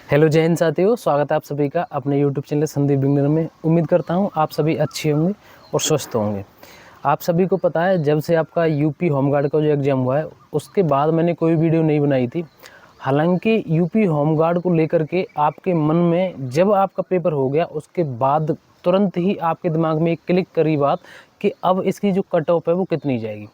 Hello जय हिंद साथियों, स्वागत है आप सभी का अपने यूट्यूब चैनल संदीप बिगनर में। उम्मीद करता हूं आप सभी अच्छे होंगे और स्वस्थ होंगे। आप सभी को पता है, जब से आपका यूपी होमगार्ड का जो एग्ज़ाम हुआ है उसके बाद मैंने कोई वीडियो नहीं बनाई थी। हालांकि यूपी होमगार्ड को लेकर के आपके मन में जब आपका पेपर हो गया उसके बाद तुरंत ही आपके दिमाग में एक क्लिक करी बात कि अब इसकी जो कट ऑफ है वो कितनी जाएगी।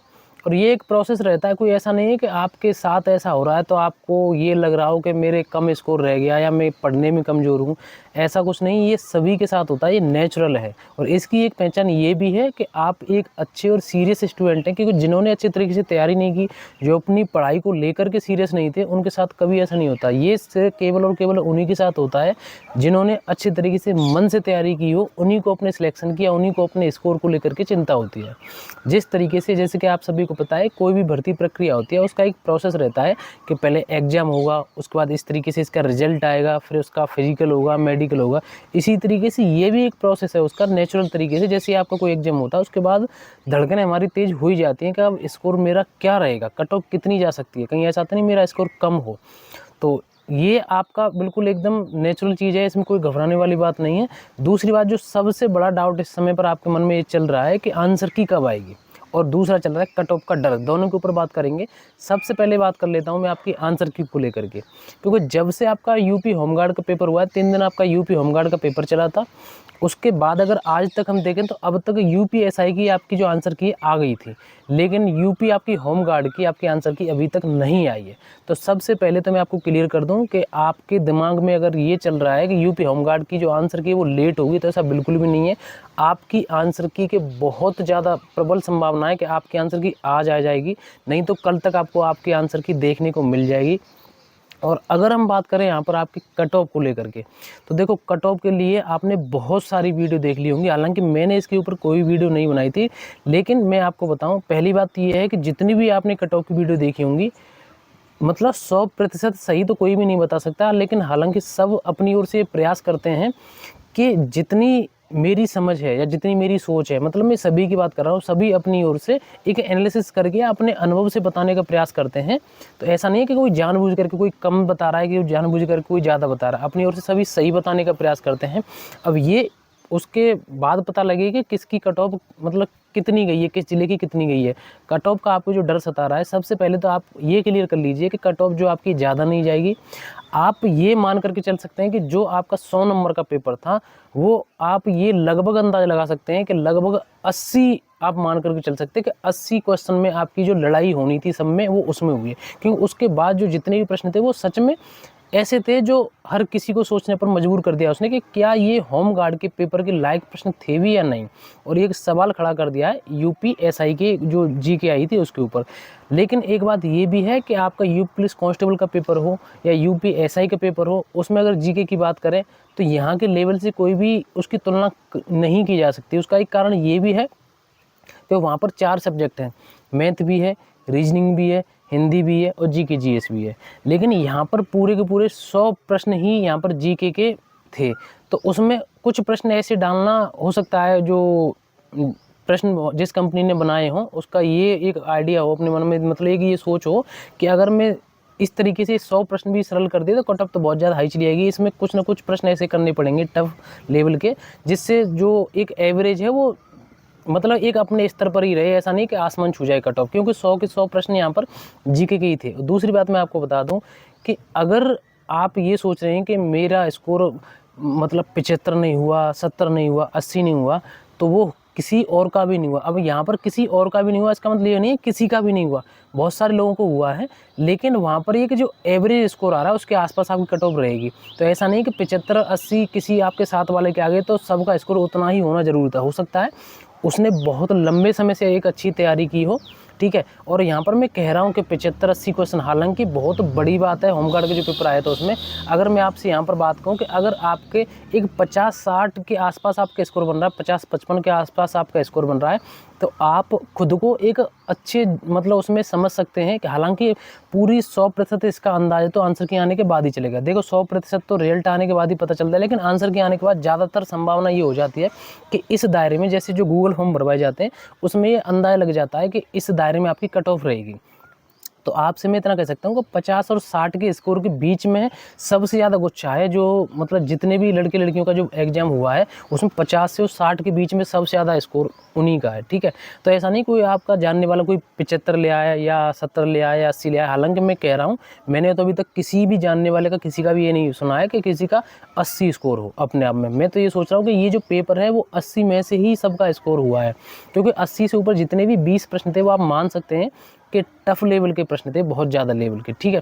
और ये एक प्रोसेस रहता है, कोई ऐसा नहीं है कि आपके साथ ऐसा हो रहा है तो आपको ये लग रहा हो कि मेरे कम स्कोर रह गया या मैं पढ़ने में कमज़ोर हूँ। ऐसा कुछ नहीं, ये सभी के साथ होता है, ये नेचुरल है। और इसकी एक पहचान ये भी है कि आप एक अच्छे और सीरियस स्टूडेंट हैं, क्योंकि जिन्होंने अच्छे तरीके से तैयारी नहीं की, जो अपनी पढ़ाई को लेकर के सीरियस नहीं थे, उनके साथ कभी ऐसा नहीं होता। ये सिर्फ केवल और केवल उन्हीं के साथ होता है जिन्होंने अच्छे तरीके से मन से तैयारी की हो, उन्हीं को अपने सिलेक्शन किया, उन्हीं को अपने स्कोर को लेकर के चिंता होती है। जिस तरीके से, जैसे कि आप सभी को पता है, कोई भी भर्ती प्रक्रिया होती है उसका एक प्रोसेस रहता है कि पहले एग्जाम होगा, उसके बाद इस तरीके से इसका रिजल्ट आएगा, फिर उसका फिजिकल होगा, मेडिकल होगा। इसी तरीके से ये भी एक प्रोसेस है उसका, नेचुरल तरीके से। जैसे आपका कोई एग्जाम होता है उसके बाद धड़कनें हमारी तेज हो ही जाती हैं कि अब स्कोर मेरा क्या रहेगा, कट ऑफ कितनी जा सकती है, कहीं ऐसा तो नहीं मेरा स्कोर कम हो। तो ये आपका बिल्कुल एकदम नेचुरल चीज़ है, इसमें कोई घबराने वाली बात नहीं है। दूसरी बात, जो सबसे बड़ा डाउट इस समय पर आपके मन में ये चल रहा है कि आंसर की कब आएगी, और दूसरा चल रहा है कट ऑफ का डर। दोनों के ऊपर बात करेंगे। सबसे पहले बात कर लेता हूं मैं आपकी आंसर की को लेकर के, क्योंकि जब से आपका यूपी होमगार्ड का पेपर हुआ है, 3 दिन आपका यूपी होमगार्ड का पेपर चला था। उसके बाद अगर आज तक हम देखें तो अब तक यूपीएसआई की आपकी जो आंसर की आ गई थी, लेकिन यूपी आपकी होमगार्ड की आपकी आंसर की अभी तक नहीं आई है। तो सबसे पहले तो मैं आपको क्लियर कर दूं कि आपके दिमाग में अगर ये चल रहा है कि यूपी होमगार्ड की जो आंसर की वो लेट होगी, तो ऐसा बिल्कुल भी नहीं है। आपकी आंसर की के बहुत ज़्यादा प्रबल संभावना है कि आपकी आंसर की आज आ जाएगी, नहीं तो कल तक आपको आपकी आंसर की देखने को मिल जाएगी। और अगर हम बात करें यहाँ पर आपकी कट ऑफ को लेकर के, तो देखो, कट ऑफ के लिए आपने बहुत सारी वीडियो देख ली होंगी। हालांकि मैंने इसके ऊपर कोई वीडियो नहीं बनाई थी, लेकिन मैं आपको बताऊं, पहली बात ये है कि जितनी भी आपने कट ऑफ की वीडियो देखी होंगी, मतलब 100% सही तो कोई भी नहीं बता सकता, लेकिन हालांकि सब अपनी ओर से प्रयास करते हैं कि जितनी मेरी समझ है या जितनी मेरी सोच है, मतलब मैं सभी की बात कर रहा हूँ, सभी अपनी ओर से एक एनालिसिस करके अपने अनुभव से बताने का प्रयास करते हैं। तो ऐसा नहीं है कि कोई जानबूझ करके कोई कम बता रहा है, कि जानबूझ करके कोई ज़्यादा बता रहा है। अपनी ओर से सभी सही बताने का प्रयास करते हैं। अब ये उसके बाद पता लगे कि किसकी कट ऑफ मतलब कितनी गई है, किस जिले की कितनी गई है। कट ऑफ का आपको जो डर सता रहा है, सबसे पहले तो आप ये क्लियर कर लीजिए कि कट ऑफ जो आपकी ज़्यादा नहीं जाएगी। आप ये मान करके चल सकते हैं कि जो आपका 100 नंबर का पेपर था, वो आप ये लगभग अंदाज़ा लगा सकते हैं कि लगभग 80 आप मान करके चल सकते हैं कि 80 क्वेश्चन में आपकी जो लड़ाई होनी थी सब में, वो उसमें हुई है। क्योंकि उसके बाद जो जितने भी प्रश्न थे वो सच में ऐसे थे जो हर किसी को सोचने पर मजबूर कर दिया उसने कि क्या ये होमगार्ड के पेपर के लायक प्रश्न थे भी या नहीं। और एक सवाल खड़ा कर दिया है यूपीएसआई के जो जीके आई थी उसके ऊपर। लेकिन एक बात ये भी है कि आपका यूपी पुलिस कांस्टेबल का पेपर हो या यूपीएसआई का पेपर हो, उसमें अगर जीके की बात करें तो यहाँ के लेवल से कोई भी उसकी तुलना नहीं की जा सकती। उसका एक कारण ये भी है कि वहाँ पर 4 सब्जेक्ट हैं, मैथ भी है, रीजनिंग भी है, हिंदी भी है और जीके जीएस भी है। लेकिन यहाँ पर पूरे के पूरे 100 प्रश्न ही यहाँ पर जीके के थे। तो उसमें कुछ प्रश्न ऐसे डालना हो सकता है जो प्रश्न जिस कंपनी ने बनाए हों उसका ये एक आइडिया हो अपने मन में, मतलब एक ये सोच हो कि अगर मैं इस तरीके से 100 प्रश्न भी सरल कर दिए तो कट ऑफ तो बहुत ज़्यादा हाई चली जाएगी। इसमें कुछ ना कुछ प्रश्न ऐसे करने पड़ेंगे टफ लेवल के, जिससे जो एक एवरेज है वो मतलब एक अपने स्तर पर ही रहे। ऐसा नहीं कि आसमान छू जाए कट ऑफ, क्योंकि 100 के 100 प्रश्न यहाँ पर जीके के ही थे। दूसरी बात मैं आपको बता दूं कि अगर आप ये सोच रहे हैं कि मेरा स्कोर मतलब 75 नहीं हुआ, 70 नहीं हुआ, 80 नहीं हुआ, तो वो किसी और का भी नहीं हुआ। अब यहाँ पर किसी और का भी नहीं हुआ इसका मतलब ये नहीं है किसी का भी नहीं हुआ, बहुत सारे लोगों को हुआ है। लेकिन वहाँ पर ये कि जो एवरेज स्कोर आ रहा है उसके आसपास आपकी कट ऑफ रहेगी। तो ऐसा नहीं कि 75 80 किसी आपके साथ वाले के आगे तो सबका स्कोर उतना ही होना जरूरी था। हो सकता है उसने बहुत लंबे समय से एक अच्छी तैयारी की हो, ठीक है। और यहाँ पर मैं कह रहा हूँ कि 75 80 क्वेश्चन हालांकि बहुत बड़ी बात है। होमगार्ड के जो पेपर आए थे उसमें अगर मैं आपसे यहाँ पर बात कहूँ कि अगर आपके एक 50 60 के आसपास आपका स्कोर बन रहा है, 50 55 के आसपास आपका स्कोर बन रहा है, तो आप खुद को एक अच्छे मतलब उसमें समझ सकते हैं कि हालांकि पूरी 100% इसका अंदाजा तो आंसर के आने के बाद ही चलेगा। देखो 100% तो रिजल्ट आने के बाद ही पता चलता है, लेकिन आंसर के आने के बाद ज़्यादातर संभावना ये हो जाती है कि इस दायरे में, जैसे जो गूगल फॉर्म भरवाए जाते हैं उसमें ये अंदाजा लग जाता है कि इस दायरे में आपकी कट ऑफ रहेगी। तो आपसे मैं इतना कह सकता हूँ कि 50 और 60 के स्कोर के बीच में सबसे ज़्यादा गुच्छा है, जो मतलब जितने भी लड़के लड़कियों का जो एग्ज़ाम हुआ है उसमें 50 से 60 के बीच में सबसे ज़्यादा स्कोर उन्हीं का है, ठीक है। तो ऐसा नहीं कोई आपका जानने वाला कोई 75 ले आया या 70 ले आया या 80 ले आया, हालांकि मैं कह रहा हूँ मैंने तो अभी तक किसी भी जानने वाले का किसी का भी ये नहीं सुना है कि किसी का 80 स्कोर हो अपने आप में। मैं तो ये सोच रहा हूँ कि ये जो पेपर है वो 80 में से ही सबका स्कोर हुआ है, क्योंकि 80 से ऊपर जितने भी 20 प्रश्न थे वो आप मान सकते हैं कि टफ लेवल के प्रश्न थे, बहुत ज़्यादा लेवल के, ठीक है।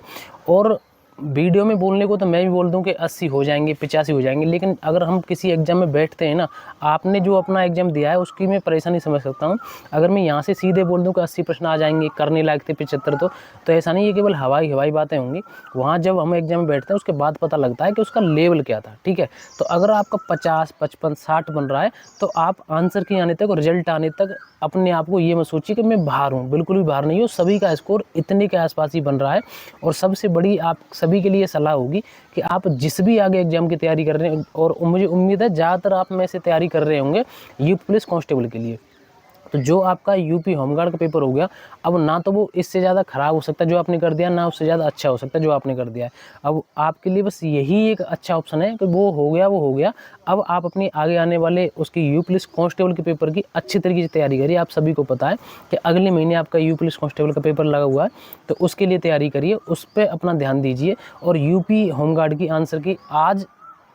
और वीडियो में बोलने को तो मैं भी बोल दूं कि 80 हो जाएंगे, 85 हो जाएंगे, लेकिन अगर हम किसी एग्जाम में बैठते हैं ना, आपने जो अपना एग्जाम दिया है उसकी मैं परेशानी समझ सकता हूं। अगर मैं यहाँ से सीधे बोल दूं कि 80 प्रश्न आ जाएंगे, करने लायक थे 75, तो ऐसा नहीं, ये केवल हवाई बातें होंगी। वहाँ जब हम एग्जाम में बैठते हैं उसके बाद पता लगता है कि उसका लेवल क्या था, ठीक है। तो अगर आपका 50, 55, 60 बन रहा है तो आप आंसर की आने तक और रिजल्ट आने तक अपने आप को ये मत सोचिए कि मैं बाहर हूँ, बिल्कुल भी बाहर नहीं हूँ। सभी का स्कोर इतने के आसपास ही बन रहा है। और सबसे बड़ी आप सभी के लिए सलाह होगी कि आप जिस भी आगे एग्जाम की तैयारी कर रहे हैं, और मुझे उम्मीद है ज़्यादातर आप में से तैयारी कर रहे होंगे यूपी पुलिस कांस्टेबल के लिए, तो जो आपका यूपी होमगार्ड का पेपर हो गया, अब ना तो वो इससे ज़्यादा ख़राब हो सकता है जो आपने कर दिया, ना उससे ज़्यादा अच्छा हो सकता है जो आपने कर दिया है। अब आपके लिए बस यही एक अच्छा ऑप्शन है कि वो हो गया। अब आप अपनी आगे आने वाले उसकी यूपी पुलिस कांस्टेबल के पेपर की अच्छी तरीके से तैयारी करिए। आप सभी को पता है कि अगले महीने आपका यूपी पुलिस कांस्टेबल का पेपर लगा हुआ है, तो उसके लिए तैयारी करिए, उस पर अपना ध्यान दीजिए। और यूपी होमगार्ड की आंसर की आज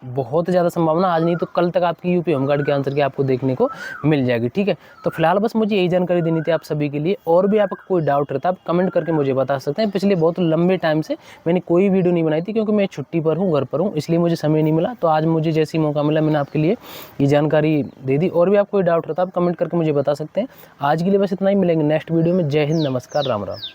बहुत ज़्यादा संभावना, आज नहीं तो कल तक आपकी यूपी होमगार्ड के आंसर की आपको देखने को मिल जाएगी, ठीक है। तो फिलहाल बस मुझे यही जानकारी देनी थी आप सभी के लिए। और भी आपका कोई डाउट रहता है आप कमेंट करके मुझे बता सकते हैं। पिछले बहुत लंबे टाइम से मैंने कोई वीडियो नहीं बनाई थी, क्योंकि मैं छुट्टी पर हूँ, घर पर हूँ, इसलिए मुझे समय नहीं मिला। तो आज मुझे जैसी मौका मिला मैंने आपके लिए ये जानकारी दे दी। और भी आपको कोई डाउट रहता है आप कमेंट करके मुझे बता सकते हैं। आज के लिए बस इतना ही, मिलेंगे नेक्स्ट वीडियो में। जय हिंद, नमस्कार, राम राम।